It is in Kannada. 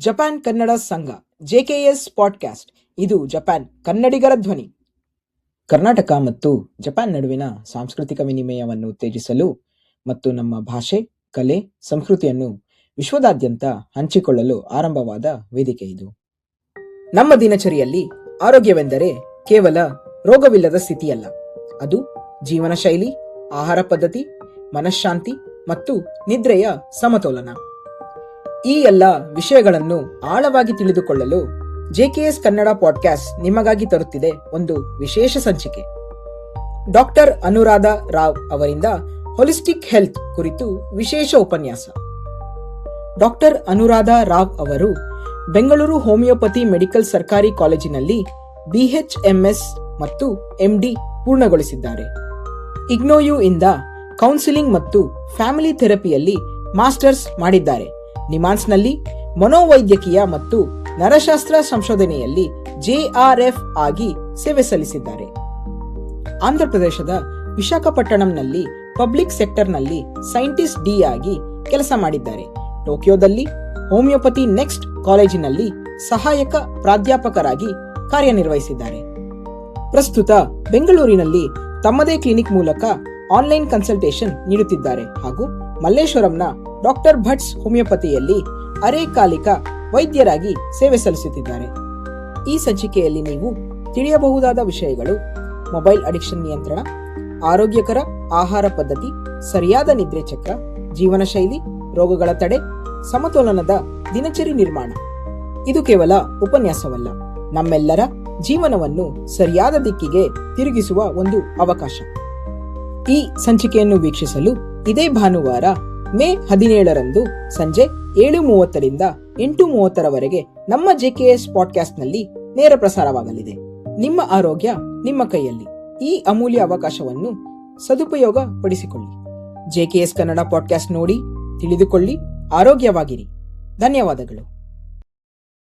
ಜಪಾನ್ ಕನ್ನಡ ಸಂಘ ಜೆಕೆಎಸ್ ಪಾಡ್ಕಾಸ್ಟ್. ಇದು ಜಪಾನ್ ಕನ್ನಡಿಗರ ಧ್ವನಿ. ಕರ್ನಾಟಕ ಮತ್ತು ಜಪಾನ್ ನಡುವಿನ ಸಾಂಸ್ಕೃತಿಕ ವಿನಿಮಯವನ್ನು ಉತ್ತೇಜಿಸಲು ಮತ್ತು ನಮ್ಮ ಭಾಷೆ, ಕಲೆ, ಸಂಸ್ಕೃತಿಯನ್ನು ವಿಶ್ವದಾದ್ಯಂತ ಹಂಚಿಕೊಳ್ಳಲು ಆರಂಭವಾದ ವೇದಿಕೆ ಇದು. ನಮ್ಮ ದಿನಚರಿಯಲ್ಲಿ ಆರೋಗ್ಯವೆಂದರೆ ಕೇವಲ ರೋಗವಿಲ್ಲದ ಸ್ಥಿತಿಯಲ್ಲ, ಅದು ಜೀವನ ಶೈಲಿ, ಆಹಾರ ಪದ್ಧತಿ, ಮನಃಶಾಂತಿ ಮತ್ತು ನಿದ್ರೆಯ ಸಮತೋಲನ. ಈ ಎಲ್ಲ ವಿಷಯಗಳನ್ನು ಆಳವಾಗಿ ತಿಳಿದುಕೊಳ್ಳಲು ಜೆಕೆಎಸ್ ಕನ್ನಡ ಪಾಡ್ಕಾಸ್ಟ್ ನಿಮಗಾಗಿ ತರುತ್ತಿದೆ ಒಂದು ವಿಶೇಷ ಸಂಚಿಕೆ. ಡಾಕ್ಟರ್ ಅನುರಾಧ ರಾವ್ ಅವರಿಂದ ಹೋಲಿಸ್ಟಿಕ್ ಹೆಲ್ತ್ ಕುರಿತು ವಿಶೇಷ ಉಪನ್ಯಾಸ. ಡಾಕ್ಟರ್ ಅನುರಾಧ ರಾವ್ ಅವರು ಬೆಂಗಳೂರು ಹೋಮಿಯೋಪತಿ ಮೆಡಿಕಲ್ ಸರ್ಕಾರಿ ಕಾಲೇಜಿನಲ್ಲಿ BHMS ಮತ್ತು MD ಪೂರ್ಣಗೊಳಿಸಿದ್ದಾರೆ. ಇಗ್ನೋಯು ಇಂದ ಕೌನ್ಸಿಲಿಂಗ್ ಮತ್ತು ಫ್ಯಾಮಿಲಿ ಥೆರಪಿಯಲ್ಲಿ ಮಾಸ್ಟರ್ಸ್ ಮಾಡಿದ್ದಾರೆ. ನಿಮಾನ್ಸ್ನಲ್ಲಿ ಮನೋವೈದ್ಯಕೀಯ ಮತ್ತು ನರಶಾಸ್ತ್ರ ಸಂಶೋಧನೆಯಲ್ಲಿ JRF ಆಗಿ ಸೇವೆ ಸಲ್ಲಿಸಿದ್ದಾರೆ. ಆಂಧ್ರಪ್ರದೇಶದ ವಿಶಾಖಪಟ್ಟಣಂನಲ್ಲಿ ಪಬ್ಲಿಕ್ ಸೆಕ್ಟರ್ನಲ್ಲಿ ಸೈಂಟಿಸ್ಟ್ D ಆಗಿ ಕೆಲಸ ಮಾಡಿದ್ದಾರೆ. ಟೋಕಿಯೋದಲ್ಲಿ ಹೋಮಿಯೋಪತಿ ನೆಕ್ಸ್ಟ್ ಕಾಲೇಜಿನಲ್ಲಿ ಸಹಾಯಕ ಪ್ರಾಧ್ಯಾಪಕರಾಗಿ ಕಾರ್ಯನಿರ್ವಹಿಸಿದ್ದಾರೆ. ಪ್ರಸ್ತುತ ಬೆಂಗಳೂರಿನಲ್ಲಿ ತಮ್ಮದೇ ಕ್ಲಿನಿಕ್ ಮೂಲಕ ಆನ್ಲೈನ್ ಕನ್ಸಲ್ಟೇಷನ್ ನೀಡುತ್ತಿದ್ದಾರೆ ಹಾಗೂ ಮಲ್ಲೇಶ್ವರಂನ ಡಾಕ್ಟರ್ ಭಟ್ಸ್ ಹೋಮಿಯೋಪತಿಯಲ್ಲಿ ಅರೆಕಾಲಿಕ ವೈದ್ಯರಾಗಿ ಸೇವೆ ಸಲ್ಲಿಸುತ್ತಿದ್ದಾರೆ. ಈ ಸಂಚಿಕೆಯಲ್ಲಿ ನೀವು ತಿಳಿಯಬಹುದಾದ ವಿಷಯಗಳು: ಮೊಬೈಲ್ ಅಡಿಕ್ಷನ್ ನಿಯಂತ್ರಣ, ಆರೋಗ್ಯಕರ ಆಹಾರ ಪದ್ಧತಿ, ಸರಿಯಾದ ನಿದ್ರೆ ಚಕ್ರ, ಜೀವನ ಶೈಲಿ, ರೋಗಗಳ ತಡೆ, ಸಮತೋಲನದ ದಿನಚರಿ ನಿರ್ಮಾಣ. ಇದು ಕೇವಲ ಉಪನ್ಯಾಸವಲ್ಲ, ನಮ್ಮೆಲ್ಲರ ಜೀವನವನ್ನು ಸರಿಯಾದ ದಿಕ್ಕಿಗೆ ತಿರುಗಿಸುವ ಒಂದು ಅವಕಾಶ. ಈ ಸಂಚಿಕೆಯನ್ನು ವೀಕ್ಷಿಸಲು ಇದೇ ಭಾನುವಾರ ಮೇ 17ರಂದು ಸಂಜೆ 7:30ರಿಂದ 8:30ರವರೆಗೆ ನಮ್ಮ ಜೆಕೆಎಸ್ ಪಾಡ್ಕಾಸ್ಟ್ನಲ್ಲಿ ನೇರ ಪ್ರಸಾರವಾಗಲಿದೆ. ನಿಮ್ಮ ಆರೋಗ್ಯ ನಿಮ್ಮ ಕೈಯಲ್ಲಿ. ಈ ಅಮೂಲ್ಯ ಅವಕಾಶವನ್ನು ಸದುಪಯೋಗ ಪಡಿಸಿಕೊಳ್ಳಿ. ಜೆಕೆಎಸ್ ಕನ್ನಡ ಪಾಡ್ಕಾಸ್ಟ್ ನೋಡಿ, ತಿಳಿದುಕೊಳ್ಳಿ, ಆರೋಗ್ಯವಾಗಿರಿ. ಧನ್ಯವಾದಗಳು.